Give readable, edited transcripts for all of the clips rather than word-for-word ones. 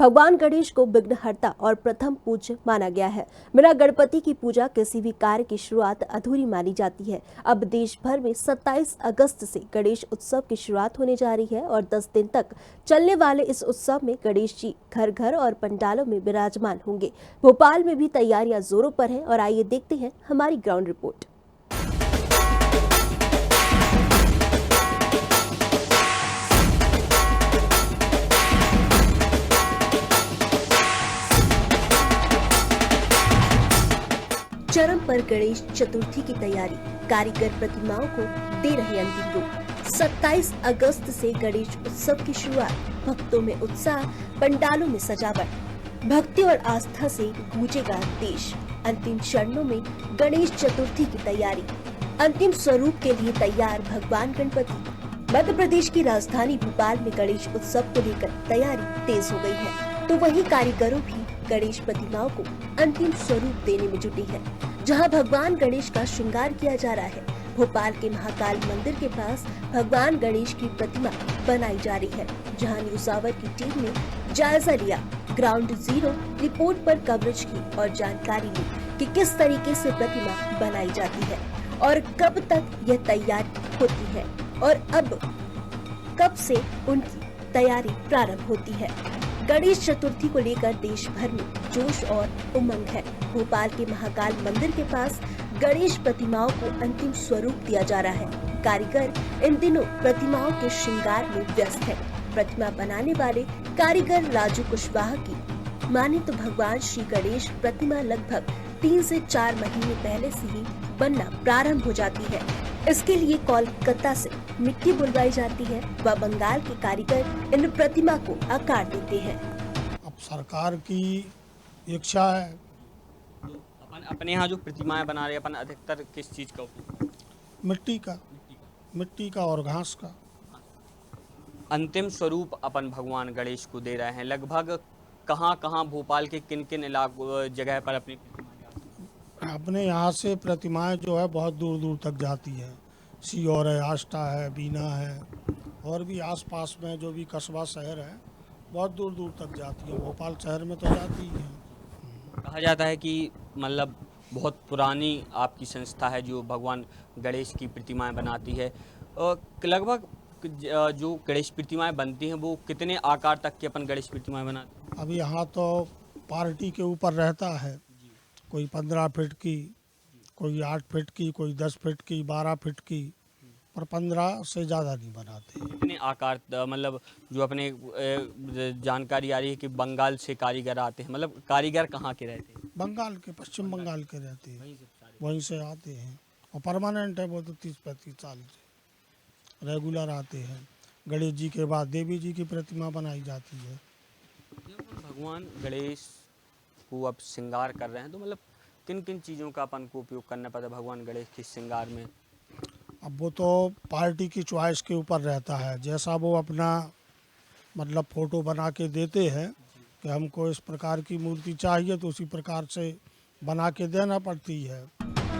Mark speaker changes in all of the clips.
Speaker 1: भगवान गणेश को विघ्नहर्ता और प्रथम पूज्य माना गया है। बिना गणपति की पूजा किसी भी कार्य की शुरुआत अधूरी मानी जाती है। अब देश भर में 27 अगस्त से गणेश उत्सव की शुरुआत होने जा रही है और 10 दिन तक चलने वाले इस उत्सव में गणेश जी घर घर और पंडालों में विराजमान होंगे। भोपाल में भी तैयारियां जोरों पर हैं और आइए देखते हैं हमारी ग्राउंड रिपोर्ट। चरम पर गणेश चतुर्थी की तैयारी, कारीगर प्रतिमाओं को दे रहे अंतिम रूप। 27 अगस्त से गणेश उत्सव की शुरुआत, भक्तों में उत्साह, पंडालों में सजावट, भक्ति और आस्था से गूंजेगा देश। अंतिम चरणों में गणेश चतुर्थी की तैयारी, अंतिम स्वरूप के लिए तैयार भगवान गणपति। मध्य प्रदेश की राजधानी भोपाल में गणेश उत्सव को लेकर तैयारी तेज हो गई है, तो वहीं कारीगरों भी गणेश प्रतिमाओं को अंतिम स्वरूप देने में जुटी है। जहां भगवान गणेश का श्रृंगार किया जा रहा है, भोपाल के महाकाल मंदिर के पास भगवान गणेश की प्रतिमा बनाई जा रही है। जहां न्यूज़ आवर की टीम ने जायजा लिया, ग्राउंड जीरो रिपोर्ट पर कवरेज की और जानकारी ली कि किस तरीके से प्रतिमा बनाई जाती है और कब तक यह तैयारी होती है और अब कब से उनकी तैयारी प्रारंभ होती है। गणेश चतुर्थी को लेकर देश भर में जोश और उमंग है। भोपाल के महाकाल मंदिर के पास गणेश प्रतिमाओं को अंतिम स्वरूप दिया जा रहा है। कारीगर इन दिनों प्रतिमाओं के श्रृंगार में व्यस्त है। प्रतिमा बनाने वाले कारीगर राजू कुशवाहा की माने तो भगवान श्री गणेश प्रतिमा लगभग 3 से 4 महीने पहले से ही बनना प्रारंभ हो जाती है। इसके लिए कोलकाता से मिट्टी बुलवाई जाती है व बंगाल के कारीगर इन प्रतिमा को आकार देते हैं।
Speaker 2: अब सरकार की इच्छा है।
Speaker 3: अपन अपने यहाँ जो प्रतिमाएं बना रहे हैं, अपन अधिकतर किस चीज़ का उपयोग?
Speaker 2: मिट्टी का और घास का।
Speaker 3: अंतिम स्वरूप अपन भगवान गणेश को दे रहे हैं। लगभग कहाँ भोपाल के किन किन इलाकों जगह पर अपनी
Speaker 2: अपने यहाँ से प्रतिमाएं जो है बहुत दूर दूर तक जाती है। सीहोर है, आष्टा है, बीना है और भी आसपास में जो भी कस्बा शहर है बहुत दूर दूर तक जाती है। भोपाल शहर में तो जाती ही है।
Speaker 3: कहा जाता है कि मतलब बहुत पुरानी आपकी संस्था है जो भगवान गणेश की प्रतिमाएं बनाती है। लगभग जो गणेश प्रतिमाएं बनती हैं वो कितने आकार तक की अपन गणेश प्रतिमाएं बनाते हैं?
Speaker 2: अभी यहाँ तो पार्टी के ऊपर रहता है। कोई 15 फीट की, कोई 8 फीट की, कोई 10 फीट की, 12 फीट की, पर 15 से ज़्यादा नहीं बनाते।
Speaker 3: कितने आकार मतलब जो अपने जानकारी आ रही है कि बंगाल से कारीगर आते हैं, मतलब कारीगर कहाँ के रहते हैं?
Speaker 2: बंगाल के, पश्चिम बंगाल के रहते हैं, वहीं से आते हैं और परमानेंट है वो तो 30-35 साल से रेगुलर आते हैं। गणेश जी के बाद देवी जी की प्रतिमा बनाई जाती है।
Speaker 3: भगवान गणेश को अब श्रृंगार कर रहे हैं तो मतलब किन किन चीज़ों का अपन को उपयोग करना पड़ता है भगवान गणेश के श्रृंगार में?
Speaker 2: अब वो तो पार्टी की चॉइस के ऊपर रहता है। जैसा वो अपना मतलब फ़ोटो बना के देते हैं कि हमको इस प्रकार की मूर्ति चाहिए तो उसी प्रकार से बना के देना पड़ती है।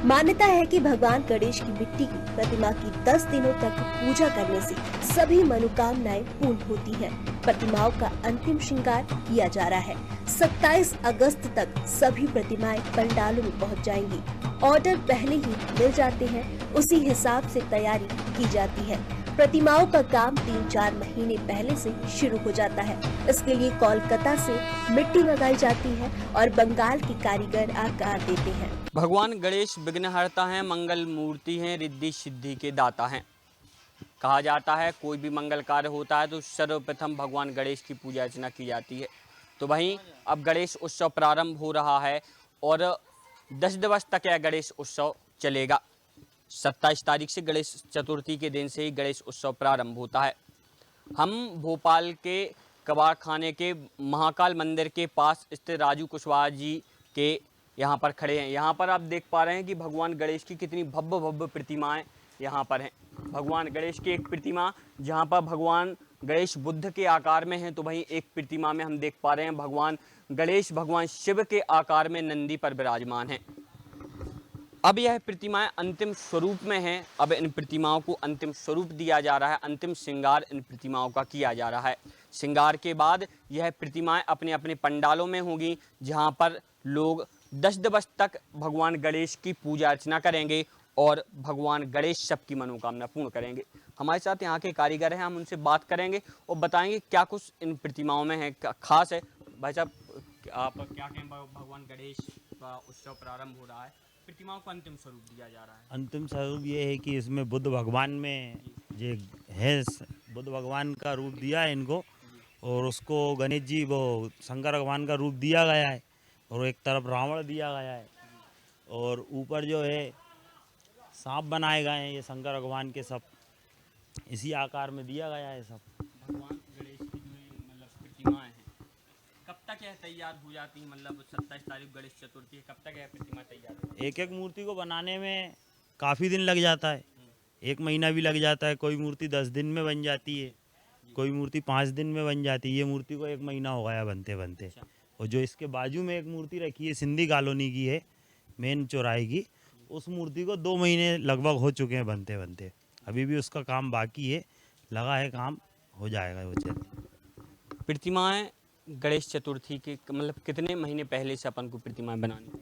Speaker 1: मान्यता है कि भगवान गणेश की मिट्टी की प्रतिमा की 10 दिनों तक पूजा करने से सभी मनोकामनाएं पूर्ण होती हैं। प्रतिमाओं का अंतिम श्रृंगार किया जा रहा है। 27 अगस्त तक सभी प्रतिमाएं पंडालों में पहुंच जाएंगी। ऑर्डर पहले ही मिल जाते हैं, उसी हिसाब से तैयारी की जाती है। प्रतिमाओं का काम 3-4 महीने पहले से शुरू हो जाता है। इसके लिए कोलकाता से मिट्टी मंगाई जाती है और बंगाल के कारीगर आकार देते हैं।
Speaker 3: भगवान गणेश विघ्नहर्ता हैं, मंगल मूर्ति हैं, रिद्धि सिद्धि के दाता हैं। कहा जाता है कोई भी मंगल कार्य होता है तो सर्वप्रथम भगवान गणेश की पूजा अर्चना की जाती है। तो वहीं अब गणेश उत्सव प्रारंभ हो रहा है और 10 दिवस तक यह गणेश उत्सव चलेगा। 27 तारीख से गणेश चतुर्थी के दिन से ही गणेश उत्सव प्रारंभ होता है। हम भोपाल के कबाड़ खाने के महाकाल मंदिर के पास स्थित राजू कुशवाहा जी के यहाँ पर खड़े हैं। यहाँ पर आप देख पा रहे हैं कि भगवान गणेश की कितनी भव्य भव्य प्रतिमाएं यहाँ पर हैं। भगवान गणेश की एक प्रतिमा जहाँ पर भगवान गणेश बुद्ध के आकार में हैं, तो वहीं एक प्रतिमा में हम देख पा रहे हैं भगवान गणेश भगवान शिव के आकार में नंदी पर विराजमान हैं। अब यह प्रतिमाएं अंतिम स्वरूप में हैं। अब इन प्रतिमाओं को अंतिम स्वरूप दिया जा रहा है, अंतिम श्रृंगार इन प्रतिमाओं का किया जा रहा है। श्रृंगार के बाद यह प्रतिमाएं अपने अपने पंडालों में होंगी, जहां पर लोग 10 दिवस तक भगवान गणेश की पूजा अर्चना करेंगे और भगवान गणेश सबकी मनोकामना पूर्ण करेंगे। हमारे साथ यहाँ के कारीगर हैं, हम उनसे बात करेंगे और बताएंगे क्या कुछ इन प्रतिमाओं में है खास है। भाई साहब, आप क्या कहें, भगवान गणेश का उत्सव प्रारंभ हो रहा है, प्रतिमाओं को अंतिम स्वरूप दिया जा रहा है।
Speaker 4: अंतिम स्वरूप ये है कि इसमें बुद्ध भगवान में ये है, बुद्ध भगवान का रूप दिया है इनको, और उसको गणेश जी वो शंकर भगवान का रूप दिया गया है, और एक तरफ रावण दिया गया है, और ऊपर जो है सांप बनाए गए हैं, ये शंकर भगवान के सब इसी आकार में दिया गया है सब।
Speaker 3: भगवान गणेश की जो मतलब प्रतिमाएं हैं, कब तक यह तैयार हो जाती है? मतलब 27 तारीख गणेश चतुर्थी है, कब तक यह प्रतिमा तैयार होती है?
Speaker 4: एक एक मूर्ति को बनाने में काफ़ी दिन लग जाता है, 1 महीना भी लग जाता है। कोई मूर्ति 10 दिन में बन जाती है, कोई मूर्ति 5 दिन में बन जाती है। ये मूर्ति को 1 महीना हो गया बनते बनते। और जो इसके बाजू में एक मूर्ति रखी है, सिंधी कॉलोनी की है, मेन चौराहे की, उस मूर्ति को 2 महीने लगभग हो चुके हैं बनते बनते। अभी भी उसका काम बाकी है, लगा है काम, हो जाएगा वो जल्दी।
Speaker 3: प्रतिमाएं गणेश चतुर्थी के मतलब कितने महीने पहले से अपन को प्रतिमाएं बनानी?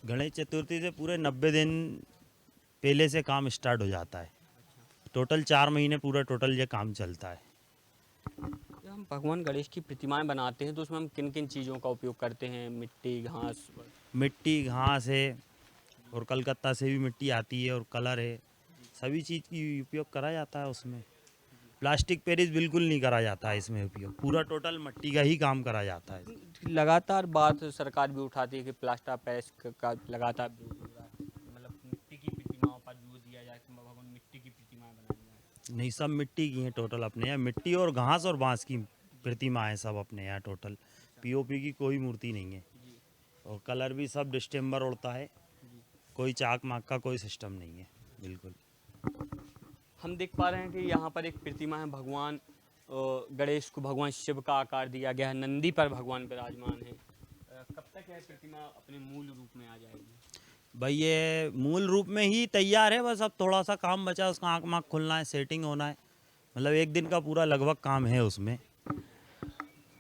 Speaker 4: गणेश चतुर्थी से पूरे 90 दिन पहले से काम स्टार्ट हो जाता है। टोटल 4 महीने पूरा टोटल ये काम चलता है।
Speaker 3: जब हम भगवान गणेश की प्रतिमाएं बनाते हैं तो उसमें हम किन किन चीज़ों का उपयोग करते हैं? मिट्टी, घास?
Speaker 4: मिट्टी, घास है, और कलकत्ता से भी मिट्टी आती है, और कलर है, सभी चीज़ की उपयोग करा जाता है उसमें। प्लास्टिक पेरिस बिल्कुल नहीं करा जाता है इसमें उपयोग, पूरा टोटल मिट्टी का ही काम करा जाता है।
Speaker 3: लगातार बात सरकार भी उठाती है कि प्लास्टर पेरिस का लगातार विरोध हो रहा है, मतलब मिट्टी की प्रतिमाओं पर जोर दिया जाए कि भगवान मिट्टी की प्रतिमाएं बनाई जाए।
Speaker 4: नहीं, सब मिट्टी की हैं टोटल अपने यहाँ। मिट्टी और घास और बांस की प्रतिमा है सब अपने यहाँ टोटल। पीओपी की कोई मूर्ति नहीं है, और कलर भी सब डिस्टेम्बर उड़ता है, कोई चाक माक का कोई सिस्टम नहीं है बिल्कुल।
Speaker 3: हम देख पा रहे हैं कि यहाँ पर एक प्रतिमा है, भगवान गणेश को भगवान शिव का आकार दिया गया है, नंदी पर भगवान विराजमान है। कब तक यह प्रतिमा अपने मूल रूप में आ जाएगी?
Speaker 4: भाई ये मूल रूप में ही तैयार है, बस अब थोड़ा सा काम बचा है, उसका आँख माँख खुलना है, सेटिंग होना है, मतलब 1 दिन का पूरा लगभग काम है उसमें।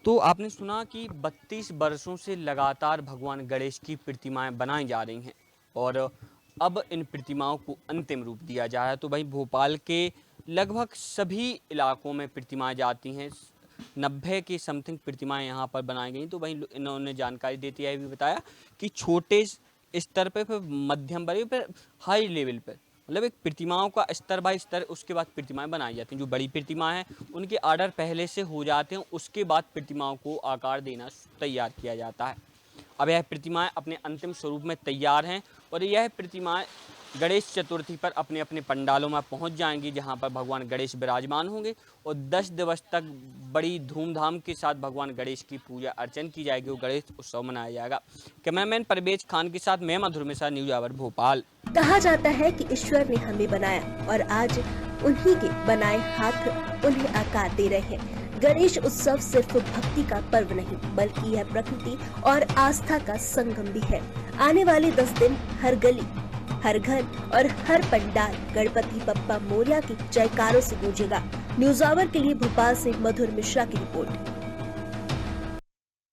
Speaker 3: तो आपने सुना कि 32 वर्षों से लगातार भगवान गणेश की प्रतिमाएं बनाई जा रही हैं और अब इन प्रतिमाओं को अंतिम रूप दिया जा रहा है। तो भाई भोपाल के लगभग सभी इलाकों में प्रतिमाएं जाती हैं, 90 की समथिंग प्रतिमाएं यहाँ पर बनाई गई। तो भाई इन्होंने जानकारी देती है, भी बताया कि छोटे स्तर पे, फिर मध्यम वर्ग, फिर हाई लेवल पर, मतलब एक प्रतिमाओं का स्तर बाय स्तर, उसके बाद प्रतिमाएं बनाई जाती हैं। जो बड़ी प्रतिमा हैं उनके आर्डर पहले से हो जाते हैं, उसके बाद प्रतिमाओं को आकार देना तैयार किया जाता है। अब यह प्रतिमाएं अपने अंतिम स्वरूप में तैयार हैं और यह प्रतिमाएं गणेश चतुर्थी पर अपने अपने पंडालों में पहुंच जाएंगी, जहां पर भगवान गणेश विराजमान होंगे और 10 दिवस तक बड़ी धूमधाम के साथ भगवान गणेश की पूजा अर्चना की जाएगी और गणेश उत्सव मनाया जाएगा। कैमरामैन परवेज खान के साथ मैं मधुर मिश्रा, न्यूज़ आवर भोपाल।
Speaker 1: कहा जाता है कि ईश्वर ने हमें बनाया और आज उन्हीं के बनाए हाथ उन्हें आकार दे रहे हैं। गणेश उत्सव सिर्फ भक्ति का पर्व नहीं, बल्कि यह प्रकृति और आस्था का संगम भी है। आने वाले 10 दिन हर गली, हर घर और हर पंडाल गणपति बप्पा मोरया की जयकारों से गूंजेगा। न्यूज़ आवर के लिए भोपाल से मधुर मिश्रा की रिपोर्ट।